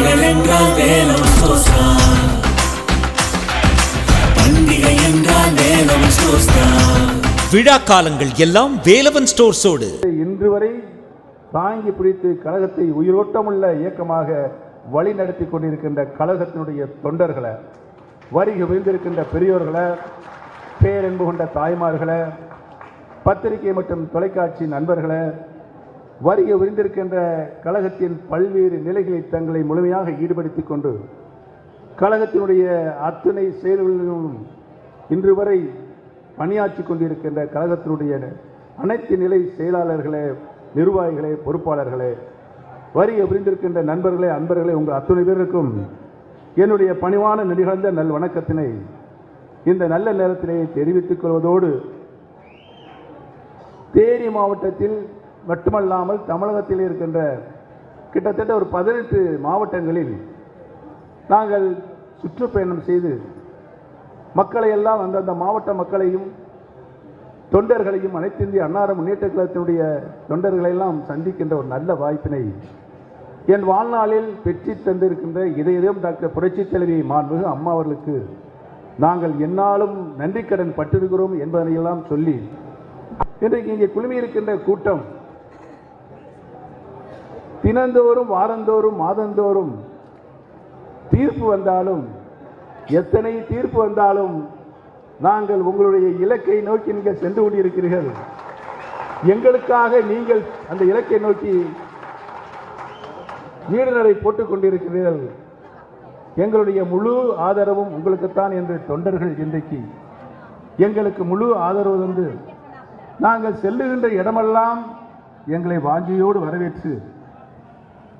பண்டிகைகள் என்றால் வேலவன் ஸ்டோர்ஸ் தான். பண்டிகை என்றால் வேலவன் ஸ்டோர்ஸ் தான். விழா காலங்கள் எல்லாம் வேலவன் ஸ்டோர்ஸோடு. இன்று வரை தாங்கி பிடித்து கழகத்தை உயிரோட்டமுள்ள இயக்கமாக வழி நடத்தி கொண்டிருக்கின்ற கழகத்தினுடைய தொண்டர்களை, வருகை விழுந்திருக்கின்ற பெரியோர்களை, பேரன்பு கொண்ட தாய்மார்களை, பத்திரிகை மற்றும் தொலைக்காட்சி நண்பர்களை, வருகை விழுந்திருக்கின்ற கழகத்தின் பல்வேறு நிலைகளில் தங்களை முழுமையாக ஈடுபடுத்திக் கொண்டு கழகத்தினுடைய அத்தனை செயல்களிலும் இன்று வரை பணியாற்றி கொண்டிருக்கின்ற கழகத்தினுடைய அனைத்து நிலை செயலாளர்களே, நிர்வாகிகளே, பொறுப்பாளர்களே, வருகை புரிந்திருக்கின்ற நண்பர்களே, அன்பர்களே, உங்கள் அத்துணை பேருக்கும் என்னுடைய பணிவான நெறிகழ்ந்த நல் வணக்கத்தினை இந்த நல்ல நேரத்திலே தெரிவித்துக் கொள்வதோடு, தேனி மாவட்டத்தில் மட்டுமல்லாமல் தமிழகத்தில் இருக்கின்ற கிட்டத்தட்ட ஒரு 18 மாவட்டங்களில் நாங்கள் சுற்றுப்பயணம் செய்து மக்களை எல்லாம் அந்தந்த மாவட்ட மக்களையும் தொண்டர்களையும் அனைத்து இந்திய அன்னார முன்னேற்ற கழகத்தினுடைய தொண்டர்களையெல்லாம் சந்திக்கின்ற ஒரு நல்ல வாய்ப்பினை என் வாழ்நாளில் பெற்று தந்திருக்கின்ற இதயம் டாக்டர் புரட்சித் தலைவி மாண்புமிகு அம்மா அவர்களுக்கு நாங்கள் எந்நாளும் நன்றி கடன் பட்டிருக்கிறோம் என்பதனையெல்லாம் சொல்லி, இன்றைக்கு இங்கே குழுமியிருக்கின்ற கூட்டம் தினந்தோறும், வாரந்தோறும், மாதந்தோறும் தீர்ப்பு வந்தாலும், எத்தனை தீர்ப்பு வந்தாலும் நாங்கள் உங்களுடைய இலக்கை நோக்கி நீங்கள் சென்று கொண்டிருக்கிறீர்கள். எங்களுக்காக நீங்கள் அந்த இலக்கை நோக்கி நீடுநடை போட்டுக் கொண்டிருக்கிறீர்கள். எங்களுடைய முழு ஆதரவும் உங்களுக்குத்தான் என்று தொண்டர்கள் இன்றைக்கு எங்களுக்கு முழு ஆதரவு தந்து நாங்கள் செல்லுகின்ற இடமெல்லாம் எங்களை வாஞ்சியோடு வரவேற்று,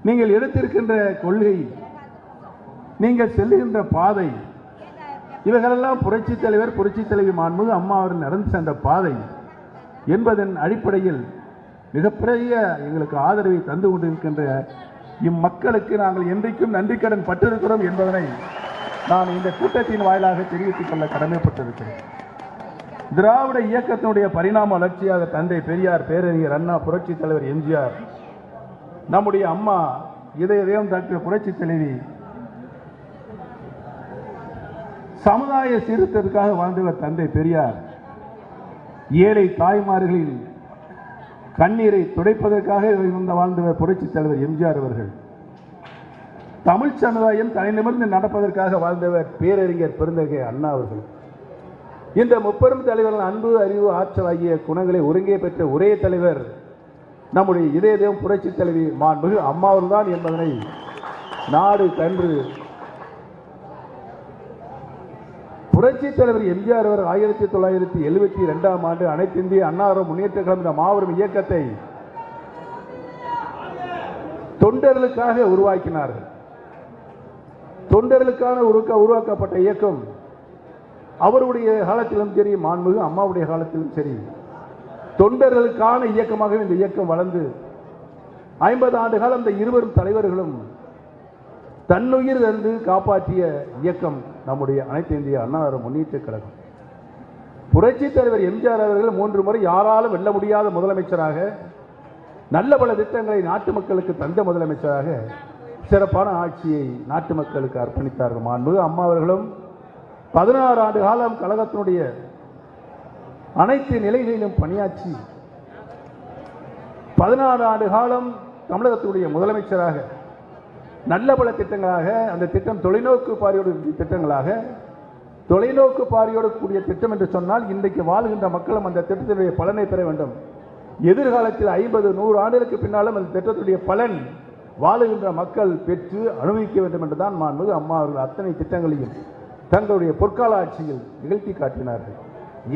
நீங்கள் எடுத்திருக்கின்ற கொள்கை, நீங்கள் செல்லுகின்ற பாதை, இவைகளெல்லாம் புரட்சித் தலைவர், புரட்சித் தலைவி மாண்புமிகு அம்மா அவர்கள் நடந்து சென்ற பாதை என்பதன் அடிப்படையில் மிகப்பெரிய எங்களுக்கு ஆதரவை தந்து கொண்டிருக்கின்ற இம்மக்களுக்கு நாங்கள் என்றைக்கும் நன்றி கடன் பட்டிருக்கிறோம் என்பதனை நான் இந்த கூட்டத்தின் வாயிலாக தெரிவித்துக் கொள்ள கடமைப்பட்டிருக்கிறேன். திராவிட இயக்கத்தினுடைய பரிணாம வளர்ச்சியாக தந்தை பெரியார், பேரறிஞர் அண்ணா, புரட்சித் தலைவர் எம்ஜிஆர், நம்முடைய அம்மா இதயம் டாக்டர் புரட்சித் தலைவி சமுதாய சீர்திருத்தத்திற்காக வாழ்ந்தவர் தந்தை பெரியார், ஏழை தாய்மார்களின் கண்ணீரை துடைப்பதற்காக வாழ்ந்தவர் புரட்சித் தலைவர் எம்ஜிஆர் அவர்கள், தமிழ் சமுதாயம் தலை நிமிர்ந்து நடப்பதற்காக வாழ்ந்தவர் பேரறிஞர் பெருந்தகை அண்ணா அவர்கள். இந்த முப்பெரும் தலைவர்கள் அன்பு, அறிவு, ஆற்றல் ஆகிய குணங்களை ஒருங்கே பெற்ற ஒரே தலைவர் நம்முடைய இதயம் புரட்சித் தலைவி மாண்புமிகு அம்மா அவர்கள்தான் என்பதனை நாடு கன்று புரட்சித் தலைவர் எம்ஜிஆர் அவர் 1972ஆம் ஆண்டு அனைத்து இந்திய அன்னார முன்னேற்ற கழக மாபெரும் இயக்கத்தை தொண்டர்களுக்காக உருவாக்கினார்கள். தொண்டர்களுக்கான உருவாக்கப்பட்ட இயக்கம் அவருடைய காலத்திலும் சரி, மாண்புமிகு அம்மாவுடைய காலத்திலும் சரி, தொண்டர்களுக்கான இயக்கமாக இந்த இயக்கம் வளர்ந்து 50 ஆண்டு காலம் இந்த இருவரும் தலைவர்களும் தன்னுயிர் தந்து காப்பாற்றிய இயக்கம் நம்முடைய அனைத்து இந்திய அண்ணா முன்னேற்ற கழகம். புரட்சித் தலைவர் எம்ஜிஆர் அவர்கள் 3 முறை யாராலும் வெல்ல முடியாத முதலமைச்சராக, நல்ல பல திட்டங்களை நாட்டு மக்களுக்கு தந்த முதலமைச்சராக சிறப்பான ஆட்சியை நாட்டு மக்களுக்கு அர்ப்பணித்தார்கள். மாண்புமிகு அம்மா அவர்களும் 16 ஆண்டு காலம் கழகத்தினுடைய அனைத்து நிலைகளிலும் பணியாற்றி 16 ஆண்டு காலம் தமிழகத்தினுடைய முதலமைச்சராக நல்ல பல திட்டங்களாக, அந்த திட்டம் தொலைநோக்கு பார்வையோடு திட்டங்களாக, தொலைநோக்கு பார்வையோடு கூடிய திட்டம் என்று சொன்னால் இன்றைக்கு வாழ்கின்ற மக்களும் அந்த திட்டத்தினுடைய பலனை பெற வேண்டும். எதிர்காலத்தில் 50-100 ஆண்டுகளுக்கு பின்னாலும் அந்த திட்டத்துடைய பலன் வாழுகின்ற மக்கள் பெற்று அனுபவிக்க வேண்டும் என்றுதான் மாண்புமிகு அம்மா அவர்கள் அத்தனை திட்டங்களையும் தங்களுடைய பொற்கால ஆட்சியில் நிகழ்த்தி காட்டினார்கள்.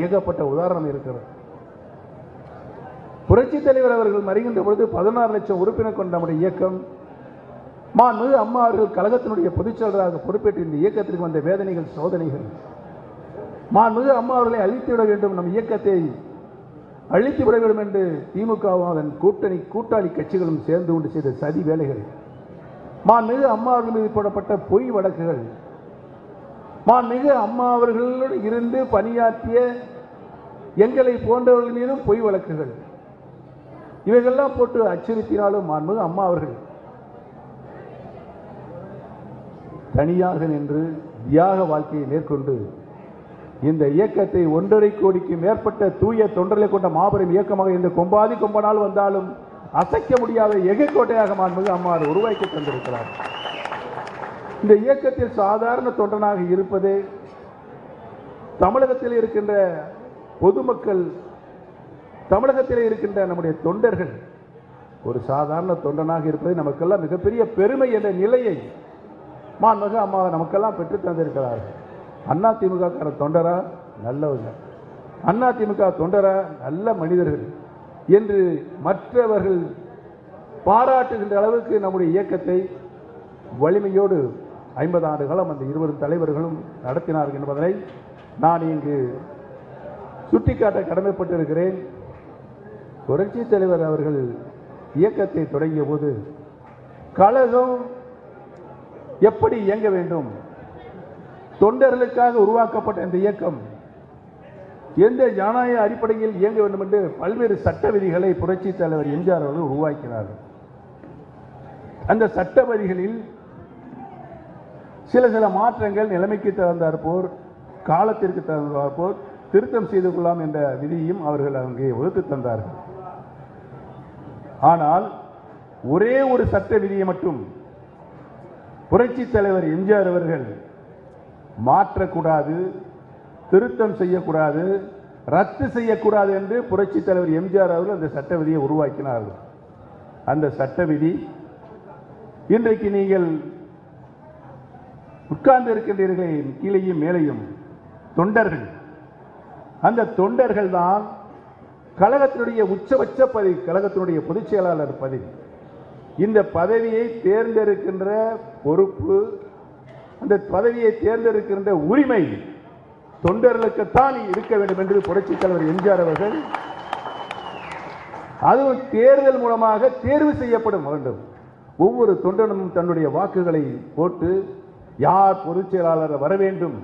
ஏகப்பட்ட உதாரணம் இருக்கிறது. புரட்சித் தலைவர் அவர்கள் மறைகின்ற பொழுது 16 லட்சம் உறுப்பினர் கொண்ட நம்முடைய இயக்கம், மாண்புமிகு அம்மா அவர்கள் கழகத்தினுடைய பொதுச்செயலராக பொறுப்பேற்று இந்த இயக்கத்திற்கு வந்த வேதனைகள், சோதனைகள், மாண்புமிகு அம்மா அவர்களை அழித்துவிட வேண்டும், நம் இயக்கத்தை அழித்துவிட வேண்டும் என்று திமுகவும் அதன் கூட்டாளி கட்சிகளும் சேர்ந்து கொண்டு செய்த சதி வேலைகள், மாண்புமிகு அம்மா அவர்கள் மீது போடப்பட்ட பொய் வழக்குகள், மாண்புமிகு அம்மா அவர்களோடு இருந்து பணியாற்றிய எங்களை போன்றவர்கள் மீதும் பொய் வழக்குகள், இவைகள்லாம் போட்டு அச்சுறுத்தினாலும் மாண்புமிகு அம்மா அவர்கள் தனியாக நின்று தியாக வாழ்க்கையை மேற்கொண்டு இந்த இயக்கத்தை 1.5 கோடிக்கு மேற்பட்ட தூய தொண்டர்களை கொண்ட மாபெரும் இயக்கமாக இந்த கொம்பாதி கொம்பனால் வந்தாலும் அசைக்க முடியாத எகைக்கோட்டையாக மாண்புமிகு அம்மார் உருவாக்கி தந்திருக்கிறார். இந்த இயக்கத்தில் சாதாரண தொண்டனாக இருப்பதே தமிழகத்தில் இருக்கின்ற பொதுமக்கள், தமிழகத்தில் இருக்கின்ற நம்முடைய தொண்டர்கள் ஒரு சாதாரண தொண்டனாக இருப்பது நமக்கெல்லாம் மிகப்பெரிய பெருமை என்ற நிலையை மாண்புமிகு அம்மா நமக்கெல்லாம் பெற்று தந்திருக்கிறார்கள். அதிமுக தொண்டரா நல்லவங்க, அதிமுக தொண்டரா நல்ல மனிதர்கள் என்று மற்றவர்கள் பாராட்டுகின்ற அளவுக்கு நம்முடைய இயக்கத்தை வலிமையோடு 50 ஆண்டு காலம் அந்த 20 தலைவர்களும் நடத்தினார்கள் என்பதனை நான் இங்கு சுட்டிக்காட்ட கடமைப்பட்டிருக்கிறேன். புரட்சி தலைவர் அவர்கள் இயக்கத்தை தொடங்கிய போது கழகம் எப்படி இயங்க வேண்டும், தொண்டர்களுக்காக உருவாக்கப்பட்ட இந்த இயக்கம் எந்த ஜனநாயக அடிப்படையில் இயங்க வேண்டும் என்று பல்வேறு சட்ட விதிகளை புரட்சி தலைவர் எம்ஜிஆர் அவர்கள் உருவாக்கினார்கள். அந்த சட்ட விதிகளில் சில மாற்றங்கள் நிலைமைக்கு தகுந்தாற்போல் காலத்திற்கு தகுந்தாற்போல் திருத்தம் செய்து கொள்ளலாம் என்ற விதியும் அவர்கள் அங்கே வகுத்து தந்தார்கள். ஆனால் ஒரே ஒரு சட்ட விதியை மட்டும் புரட்சி தலைவர் எம்ஜிஆர் அவர்கள் மாற்றக்கூடாது, திருத்தம் செய்யக்கூடாது, ரத்து செய்யக்கூடாது என்று புரட்சி தலைவர் எம்ஜிஆர் அவர்கள் அந்த சட்ட விதியை உருவாக்கினார்கள். அந்த சட்ட விதி இன்றைக்கு நீங்கள் உட்கார்ந்து இருக்கின்றீர்களே கீழேயும் மேலையும் தொண்டர்கள், அந்த தொண்டர்கள் தான் கழகத்தினுடைய உச்சபட்ச பதவி, கழகத்தினுடைய பொதுச் செயலாளர் பதவி. இந்த பதவியை தேர்ந்தெடுக்கின்ற பொறுப்பு, அந்த பதவியை தேர்ந்தெடுக்கின்ற உரிமை தொண்டர்களுக்குத்தான் இருக்க வேண்டும் என்று புரட்சித் தலைவர் எம்ஜிஆர் அவர்கள், அதுவும் தேர்தல் மூலமாக தேர்வு செய்யப்படும் வேண்டும். ஒவ்வொரு தொண்டனும் தன்னுடைய வாக்குகளை போட்டு யார் பொதுச் செயலாளர் வர வேண்டும்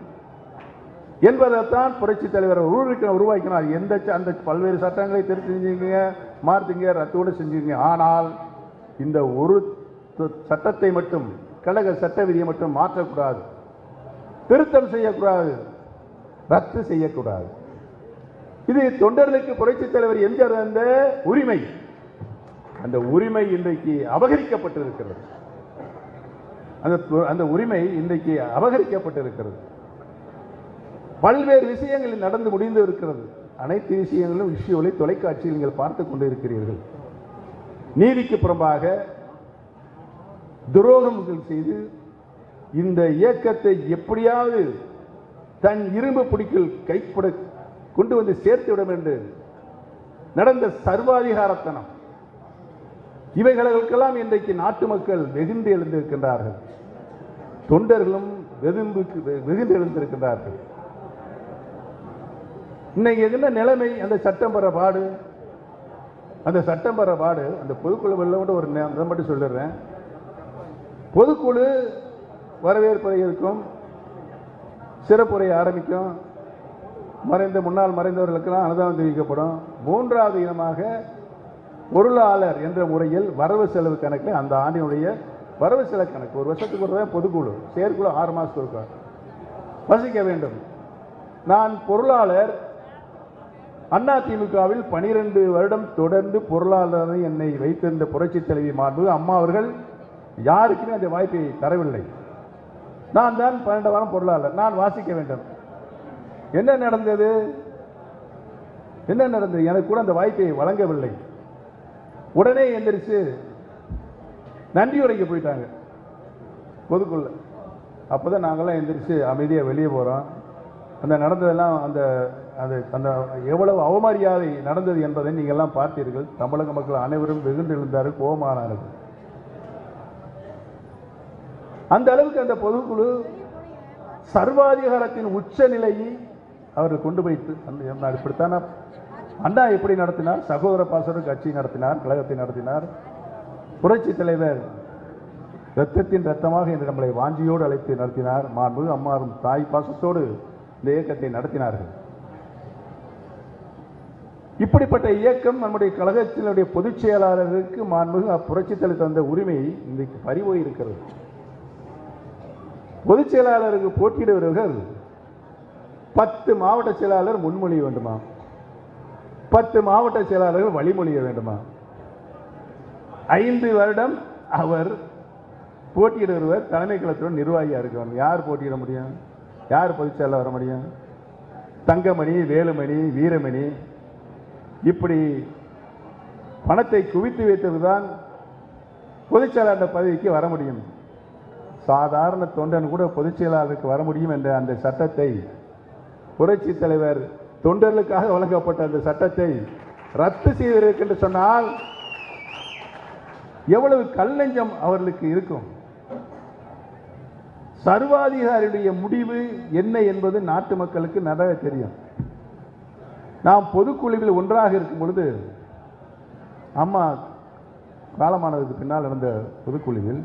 என்பதைத்தான் புரட்சித் தலைவர் உருவாக்கினார். அந்த பல்வேறு சட்டங்களை திருத்தி செஞ்சீங்க, மாற்றுங்க, ரத்தோடு செஞ்சீங்க. ஆனால் இந்த ஒரு சட்டத்தை மட்டும், கழக சட்ட விதியை மட்டும் மாற்றக்கூடாது, திருத்தம் செய்யக்கூடாது, ரத்து செய்யக்கூடாது. இது தொண்டர்களுக்கு புரட்சித் தலைவர் எம்ஜிஆர் அந்த உரிமை, அந்த உரிமை இன்றைக்கு அபகரிக்கப்பட்டிருக்கிறது. அந்த உரிமை இன்றைக்கு அபகரிக்கப்பட்டிருக்கிறது. பல்வேறு விஷயங்களில் நடந்து முடிந்து இருக்கிறது. அனைத்து விஷயங்களும் விஷயங்களை தொலைக்காட்சியில் நீங்கள் பார்த்துக் கொண்டு இருக்கிறீர்கள். நீதிக்கு புறம்பாக துரோகங்கள் செய்து இந்த இயக்கத்தை எப்படியாவது தன் இரும்பு பிடிக்கில் கைப்பட கொண்டு வந்து சேர்த்துவிடும் என்று நடந்த சர்வாதிகாரத்தனம், இவைகளுக்கெல்லாம் இன்றைக்கு நாட்டு மக்கள் வெகுண்டு எழுந்திருக்கின்றார்கள். தொண்டர்களும் வெகுண்டு எழுந்திருக்கின்றார்கள். இன்னைக்கு என்ன நிலைமை? அந்த சட்டம் பெற பாடு, அந்த சட்டம் பெற பாடு. அந்த பொதுக்குழு வெள்ளோட ஒரு மட்டும் சொல்லிடுறேன். பொதுக்குழு வரவேற்பதை இருக்கும், சிறப்புரை ஆரம்பிக்கும், முன்னாள் மறைந்தவர்களுக்கெல்லாம் அனுதாபம் தெரிவிக்கப்படும். மூன்றாவது இனமாக பொருளாளர் என்ற முறையில் வரவு செலவு கணக்கில் அந்த ஆண்டினுடைய வரவு செலவு கணக்கு ஒரு வருஷத்துக்கு ஒரு பொதுக்குழு, செயற்குழு 6 மாதத்துக்கு வசிக்க வேண்டும். நான் பொருளாளர், அதிமுகவில் 12 வருடம் தொடர்ந்து பொருளாளரை என்னை வைத்திருந்த புரட்சித் தலைவி மாண்பு அம்மா அவர்கள் யாருக்குமே அந்த வாய்ப்பை தரவில்லை. நான் தான் 12 வாரம் பொருளாளர், நான் வாசிக்க வேண்டும். என்ன நடந்தது? எனக்கு கூட அந்த வாய்ப்பை வழங்கவில்லை. உடனே எந்திரிச்சு நன்றி உரைக்க போயிட்டாங்க பொதுக்குள்ள. அப்போதான் நாங்கள்லாம் எந்திரிச்சு அமைதியாக வெளியே போகிறோம். அந்த நடந்ததெல்லாம் அந்த அந்த எவ்வளவு அவமரியாதை நடந்தது என்பதை நீங்கள்லாம் பார்த்தீர்கள். தமிழக மக்கள் அனைவரும் வெகுண்டு எழுந்தார்கள், கோபமானார்கள். அந்த அளவுக்கு அந்த பொதுக்குழு சர்வாதிகாரத்தின் உச்ச நிலையை அவர் கொண்டு வைத்து இப்படித்தான அண்ணா எப்படி நடத்தினார்? சகோதர பாசன கட்சி நடத்தினார், கழகத்தை நடத்தினார். புரட்சி தலைவர் ரத்தத்தின் ரத்தமாக என்று நம்மளை வாஞ்சியோடு அழைத்து நடத்தினார். மாண்புமிகு அம்மாவும் தாய் பாசத்தோடு இந்த இயக்கத்தை நடத்தினார்கள். இப்படிப்பட்ட இயக்கம் நம்முடைய கழகத்தினுடைய பொதுச் செயலாளருக்கு மாண்புமிகு புரட்சி தலைவர் தந்த உரிமை இன்றைக்கு பறிபோய் இருக்கிறது. பொதுச் செயலாளருக்கு போட்டியிடுபவர்கள் 10 மாவட்ட செயலாளர் முன்மொழிய வேண்டுமா, 10 மாவட்ட செயலாளர்கள் வழிமொழிய வேண்டுமா? 5 வருடம் அவர் போட்டியிடுவர் தலைமை கழகத்துடன் நிர்வாகியா இருக்கணும். யார் போட்டியிட முடியும்? யார் பொதுச் செயலாளர் வர முடியும்? தங்கமணி, வேலுமணி, வீரமணி இப்படி பணத்தை குவித்து வைத்ததுதான் பொதுச் செயலாளர் பதவிக்கு வர முடியும். சாதாரண தொண்டன் கூட பொதுச் செயலாளருக்கு வர முடியும் என்ற அந்த சட்டத்தை, புரட்சி தலைவர் தொண்டர்களுக்காக வழங்கப்பட்ட அந்த சட்டத்தை ரத்து செய்திருக்கு என்று சொன்னால் எவ்வளவு கல்லஞ்சம் அவர்களுக்கு இருக்கும். சர்வாதிகாரியுடைய முடிவு என்ன என்பது நாட்டு மக்களுக்கு நன்றாக தெரியும். நாம் பொதுக்குழுவில் ஒன்றாக இருக்கும் பொழுது, அம்மா காலமானதுக்கு பின்னால் நடந்த பொதுக்குழுவில்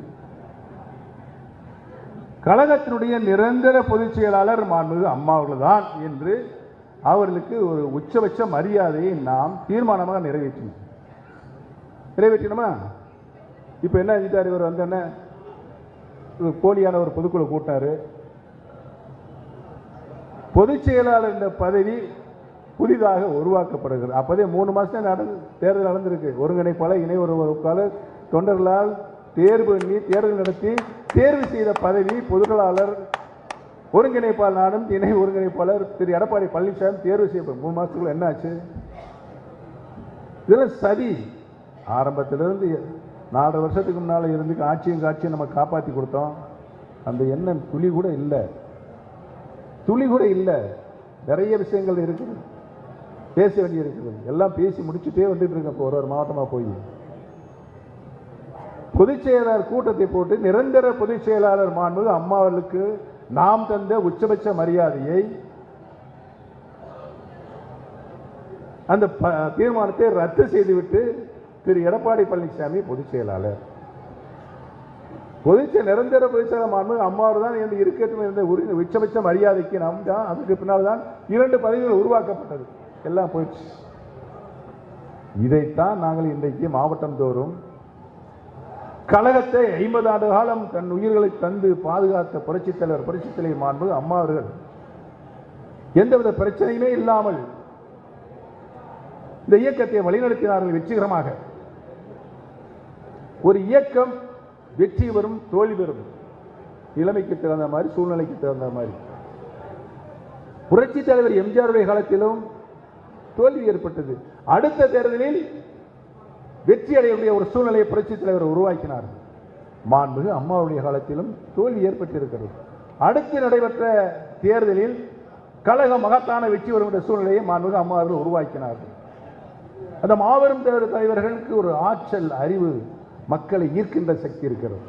கழகத்தினுடைய நிரந்தர பொதுச் செயலாளர் மாண்புமிகு அம்மா அவர்கள்தான் என்று அவர்களுக்கு ஒரு உச்சபட்ச மரியாதையை நாம் தீர்மானமாக நிறைவேற்றினோமா? இப்போ என்ன செஞ்சார்? இவர் வந்து என்ன போலியான ஒரு பொதுக்குழு கூட்டாரு. பொதுச் செயலாளர் என்ற பதவி புதிதாக உருவாக்கப்படுகிறது. அப்போதே 3 மாதம் தேர்தல் நடந்திருக்கு. ஒருங்கிணைப்பாளர், இணை ஒருங்கிணைப்பாளர், தொண்டர்களால் தேர்வு பண்ணி தேர்தல் நடத்தி தேர்வு செய்த பதவி பொதுச்செயலாளர், ஒருங்கிணைப்பாளர் நானும் இணை ஒருங்கிணைப்பாளர் திரு எடப்பாடி பழனிசாமி தேர்வு செய்யப்படும் 3 மாதத்துக்குள்ள என்ன ஆச்சு? இதெல்லாம் சதி. ஆரம்பத்திலிருந்து 4 வருஷத்துக்கு முன்னால் இருந்து காட்சியும் நம்ம காப்பாற்றி கொடுத்தோம். அந்த எண்ணம் துளி கூட இல்லை, துளி கூட இல்லை. நிறைய விஷயங்கள் இருக்குது, பேச வேண்டி இருக்குது. எல்லாம் பேசி முடிச்சுட்டே வந்துட்டு இருக்கேன். இப்போ ஒரு மாவட்டமாக போய் பொதுச் செயலாளர் கூட்டத்தை போட்டு நிரந்தர பொதுச் செயலாளர் மாண்புமிகு அம்மா அவர்களுக்கு நாம் தந்த உச்சபட்ச மரியாதையை, அந்த தீர்மானத்தை ரத்து செய்துவிட்டு திரு எடப்பாடி பழனிசாமி பொதுச் செயலாளர், நிரந்தர பொதுச் செயலாளர் மாண்புமிகு அம்மாவர் தான் என்று இருக்கட்டும் என்ற உச்சபட்ச மரியாதைக்கு நாம் தான். அதுக்கு பின்னால் தான் 2 பதவிகள் உருவாக்கப்பட்டது. எல்லாம் போயிடுச்சு. இதைத்தான் நாங்கள் இன்றைக்கு மாவட்டம் தோறும் கழகத்தை 50 ஆண்டு காலம் தன் உயிர்களை தந்து பாதுகாத்த புரட்சித் தலைவர் மாண்புமிகு அம்மா அவர்கள் எந்தவித பிரச்சனையுமே இல்லாமல் இந்த இயக்கத்தை வழிநடத்தினார்கள் வெற்றிகரமாக. ஒரு இயக்கம் வெற்றி பெறும், தோல்வி பெறும், நிலைமைக்கு தகுந்த மாதிரி, சூழ்நிலைக்கு தகுந்த மாதிரி. புரட்சித் தலைவர் எம்ஜிஆருடைய காலத்திலும் தோல்வி ஏற்பட்டது. அடுத்த தேர்தலில் வெற்றி அடையக்கூடிய ஒரு சூழ்நிலையை புரட்சித் தலைவர் உருவாக்கினார். மாண்புமிகு அம்மாவுடைய காலத்திலும் தோல்வி ஏற்பட்டிருக்கிறது. அடுத்து நடைபெற்ற தேர்தலில் கழக மகத்தான வெற்றி வரும் என்ற சூழ்நிலையை மாண்புமிகு அம்மா அவர்கள் உருவாக்கினார்கள். அந்த மாபெரும் தலைவர்களுக்கு ஒரு ஆற்றல், அறிவு, மக்களை ஈர்க்கின்ற சக்தி இருக்கிறது.